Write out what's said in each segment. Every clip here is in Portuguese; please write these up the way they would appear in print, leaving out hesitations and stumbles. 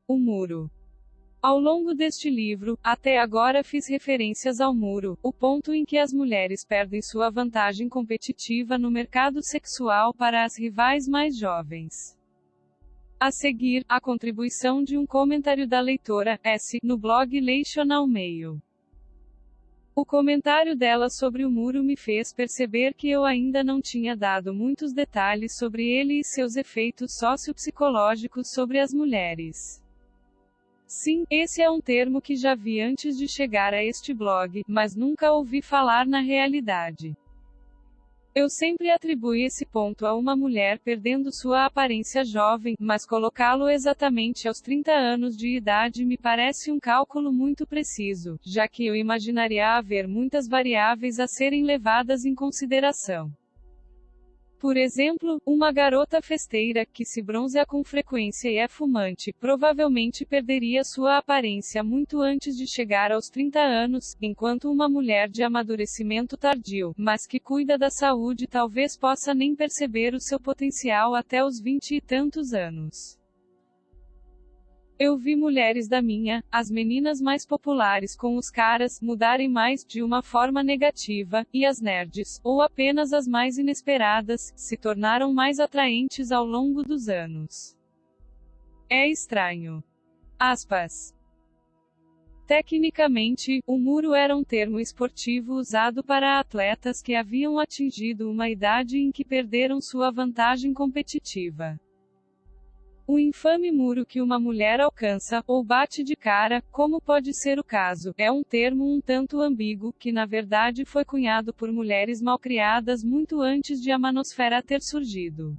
O muro. Ao longo deste livro, até agora fiz referências ao muro, o ponto em que as mulheres perdem sua vantagem competitiva no mercado sexual para as rivais mais jovens. A seguir, a contribuição de um comentário da leitora S no blog Relational Mail. O comentário dela sobre o muro me fez perceber que eu ainda não tinha dado muitos detalhes sobre ele e seus efeitos sociopsicológicos sobre as mulheres. Sim, esse é um termo que já vi antes de chegar a este blog, mas nunca ouvi falar na realidade. Eu sempre atribuí esse ponto a uma mulher perdendo sua aparência jovem, mas colocá-lo exatamente aos 30 anos de idade me parece um cálculo muito preciso, já que eu imaginaria haver muitas variáveis a serem levadas em consideração. Por exemplo, uma garota festeira, que se bronzea com frequência e é fumante, provavelmente perderia sua aparência muito antes de chegar aos 30 anos, enquanto uma mulher de amadurecimento tardio, mas que cuida da saúde talvez possa nem perceber o seu potencial até os 20 e tantos anos. Eu vi mulheres da minha, as meninas mais populares com os caras, mudarem mais, de uma forma negativa, e as nerds, ou apenas as mais inesperadas, se tornaram mais atraentes ao longo dos anos. É estranho. Aspas. Tecnicamente, o muro era um termo esportivo usado para atletas que haviam atingido uma idade em que perderam sua vantagem competitiva. O infame muro que uma mulher alcança, ou bate de cara, como pode ser o caso, é um termo um tanto ambíguo, que na verdade foi cunhado por mulheres malcriadas muito antes de a manosfera ter surgido.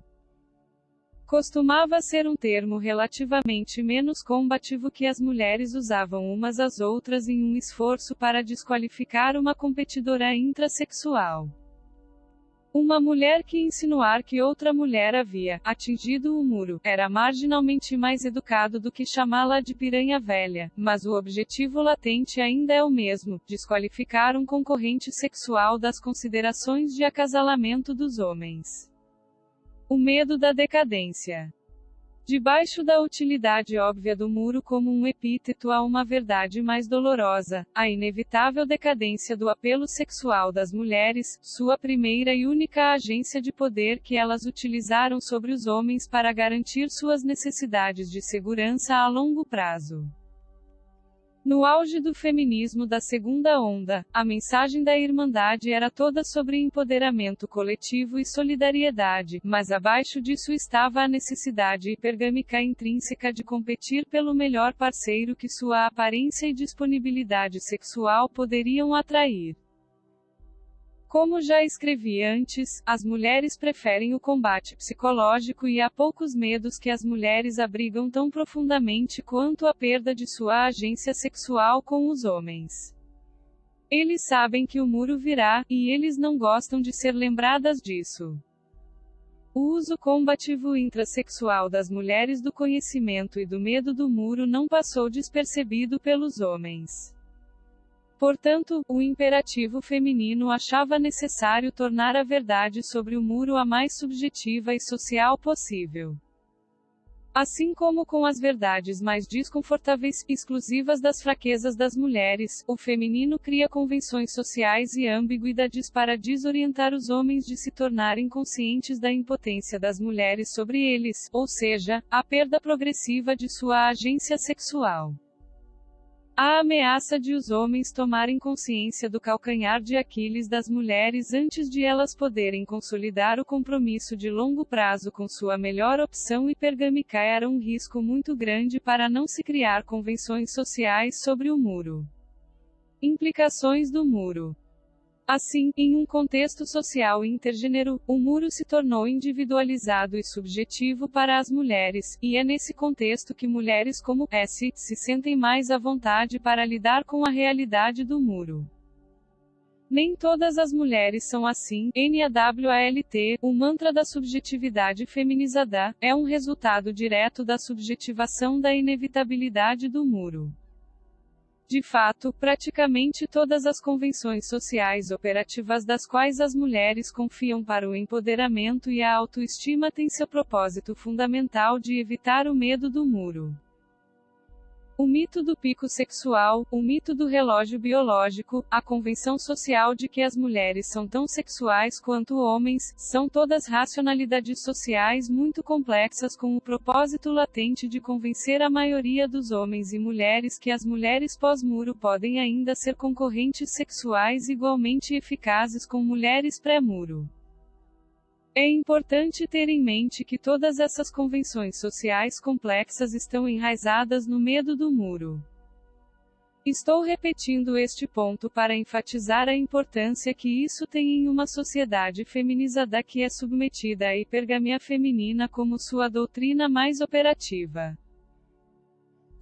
Costumava ser um termo relativamente menos combativo que as mulheres usavam umas às outras em um esforço para desqualificar uma competidora intrassexual. Uma mulher que insinuar que outra mulher havia atingido o muro era marginalmente mais educado do que chamá-la de piranha velha, mas o objetivo latente ainda é o mesmo: desqualificar um concorrente sexual das considerações de acasalamento dos homens. O medo da decadência. Debaixo da utilidade óbvia do muro como um epíteto há uma verdade mais dolorosa: a inevitável decadência do apelo sexual das mulheres, sua primeira e única agência de poder que elas utilizaram sobre os homens para garantir suas necessidades de segurança a longo prazo. No auge do feminismo da segunda onda, a mensagem da Irmandade era toda sobre empoderamento coletivo e solidariedade, mas abaixo disso estava a necessidade hipergâmica intrínseca de competir pelo melhor parceiro que sua aparência e disponibilidade sexual poderiam atrair. Como já escrevi antes, as mulheres preferem o combate psicológico e há poucos medos que as mulheres abrigam tão profundamente quanto a perda de sua agência sexual com os homens. Eles sabem que o muro virá, e eles não gostam de ser lembradas disso. O uso combativo intrassexual das mulheres do conhecimento e do medo do muro não passou despercebido pelos homens. Portanto, o imperativo feminino achava necessário tornar a verdade sobre o muro a mais subjetiva e social possível. Assim como com as verdades mais desconfortáveis, exclusivas das fraquezas das mulheres, o feminino cria convenções sociais e ambiguidades para desorientar os homens de se tornarem conscientes da impotência das mulheres sobre eles, ou seja, a perda progressiva de sua agência sexual. A ameaça de os homens tomarem consciência do calcanhar de Aquiles das mulheres antes de elas poderem consolidar o compromisso de longo prazo com sua melhor opção hipergâmica era um risco muito grande para não se criar convenções sociais sobre o muro. Implicações do muro. Assim, em um contexto social intergênero, o muro se tornou individualizado e subjetivo para as mulheres, e é nesse contexto que mulheres como S se sentem mais à vontade para lidar com a realidade do muro. Nem todas as mulheres são assim. NAWALT, o mantra da subjetividade feminizada, é um resultado direto da subjetivação da inevitabilidade do muro. De fato, praticamente todas as convenções sociais operativas das quais as mulheres confiam para o empoderamento e a autoestima têm seu propósito fundamental de evitar o medo do muro. O mito do pico sexual, o mito do relógio biológico, a convenção social de que as mulheres são tão sexuais quanto homens, são todas racionalidades sociais muito complexas com o propósito latente de convencer a maioria dos homens e mulheres que as mulheres pós-muro podem ainda ser concorrentes sexuais igualmente eficazes com mulheres pré-muro. É importante ter em mente que todas essas convenções sociais complexas estão enraizadas no medo do muro. Estou repetindo este ponto para enfatizar a importância que isso tem em uma sociedade feminizada que é submetida à hipergamia feminina como sua doutrina mais operativa.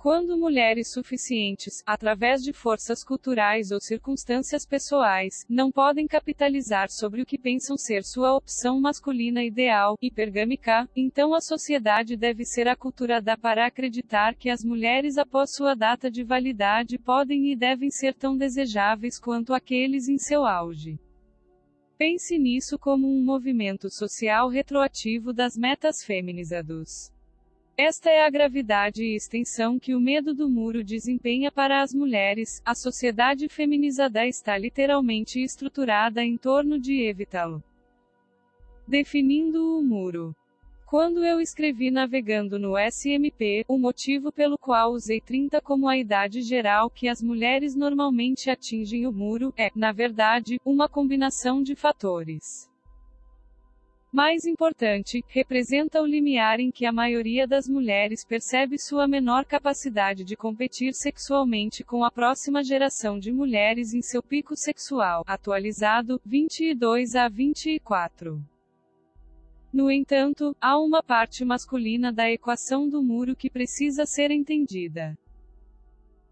Quando mulheres suficientes, através de forças culturais ou circunstâncias pessoais, não podem capitalizar sobre o que pensam ser sua opção masculina ideal, hipergâmica, então a sociedade deve ser aculturada para acreditar que as mulheres após sua data de validade podem e devem ser tão desejáveis quanto aqueles em seu auge. Pense nisso como um movimento social retroativo das metas feminizadas. Esta é a gravidade e extensão que o medo do muro desempenha para as mulheres. A sociedade feminizada está literalmente estruturada em torno de evitá-lo. Definindo o muro. Quando eu escrevi navegando no SMP, o motivo pelo qual usei 30 como a idade geral que as mulheres normalmente atingem o muro, é, na verdade, uma combinação de fatores. Mais importante, representa o limiar em que a maioria das mulheres percebe sua menor capacidade de competir sexualmente com a próxima geração de mulheres em seu pico sexual, atualizado, 22 a 24. No entanto, há uma parte masculina da equação do muro que precisa ser entendida.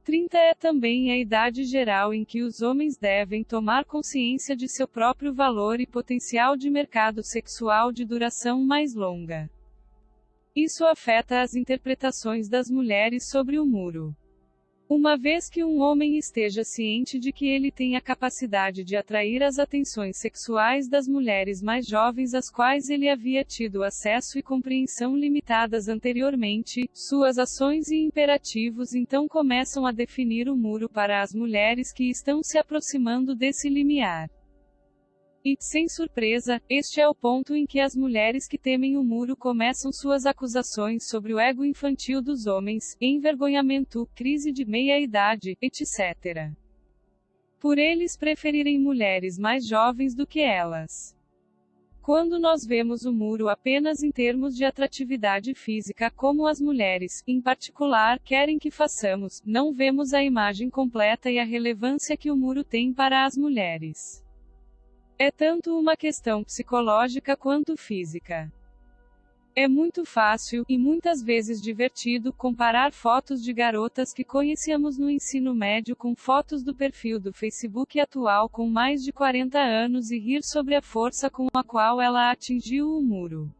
30 é também a idade geral em que os homens devem tomar consciência de seu próprio valor e potencial de mercado sexual de duração mais longa. Isso afeta as interpretações das mulheres sobre o muro. Uma vez que um homem esteja ciente de que ele tem a capacidade de atrair as atenções sexuais das mulheres mais jovens às quais ele havia tido acesso e compreensão limitadas anteriormente, suas ações e imperativos então começam a definir o muro para as mulheres que estão se aproximando desse limiar. E, sem surpresa, este é o ponto em que as mulheres que temem o muro começam suas acusações sobre o ego infantil dos homens, envergonhamento, crise de meia-idade, etc. Por eles preferirem mulheres mais jovens do que elas. Quando nós vemos o muro apenas em termos de atratividade física, como as mulheres, em particular, querem que façamos, não vemos a imagem completa e a relevância que o muro tem para as mulheres. É tanto uma questão psicológica quanto física. É muito fácil, e muitas vezes divertido, comparar fotos de garotas que conhecíamos no ensino médio com fotos do perfil do Facebook atual com mais de 40 anos e rir sobre a força com a qual ela atingiu o muro.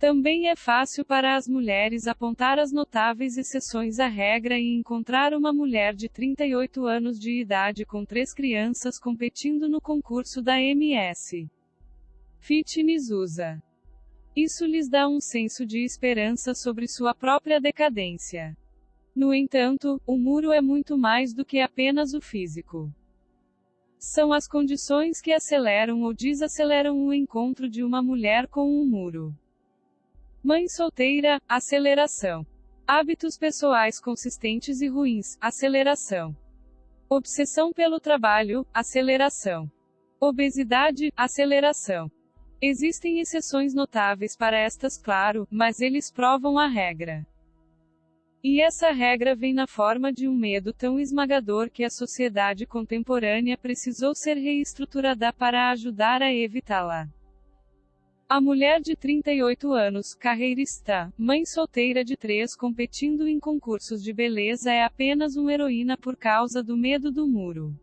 Também é fácil para as mulheres apontar as notáveis exceções à regra e encontrar uma mulher de 38 anos de idade com 3 crianças competindo no concurso da MS Fitness USA. Isso lhes dá um senso de esperança sobre sua própria decadência. No entanto, o muro é muito mais do que apenas o físico. São as condições que aceleram ou desaceleram o encontro de uma mulher com um muro. Mãe solteira, aceleração. Hábitos pessoais consistentes e ruins, aceleração. Obsessão pelo trabalho, aceleração. Obesidade, aceleração. Existem exceções notáveis para estas, claro, mas eles provam a regra. E essa regra vem na forma de um medo tão esmagador que a sociedade contemporânea precisou ser reestruturada para ajudar a evitá-la. A mulher de 38 anos, carreirista, mãe solteira de 3 competindo em concursos de beleza é apenas uma heroína por causa do medo do muro.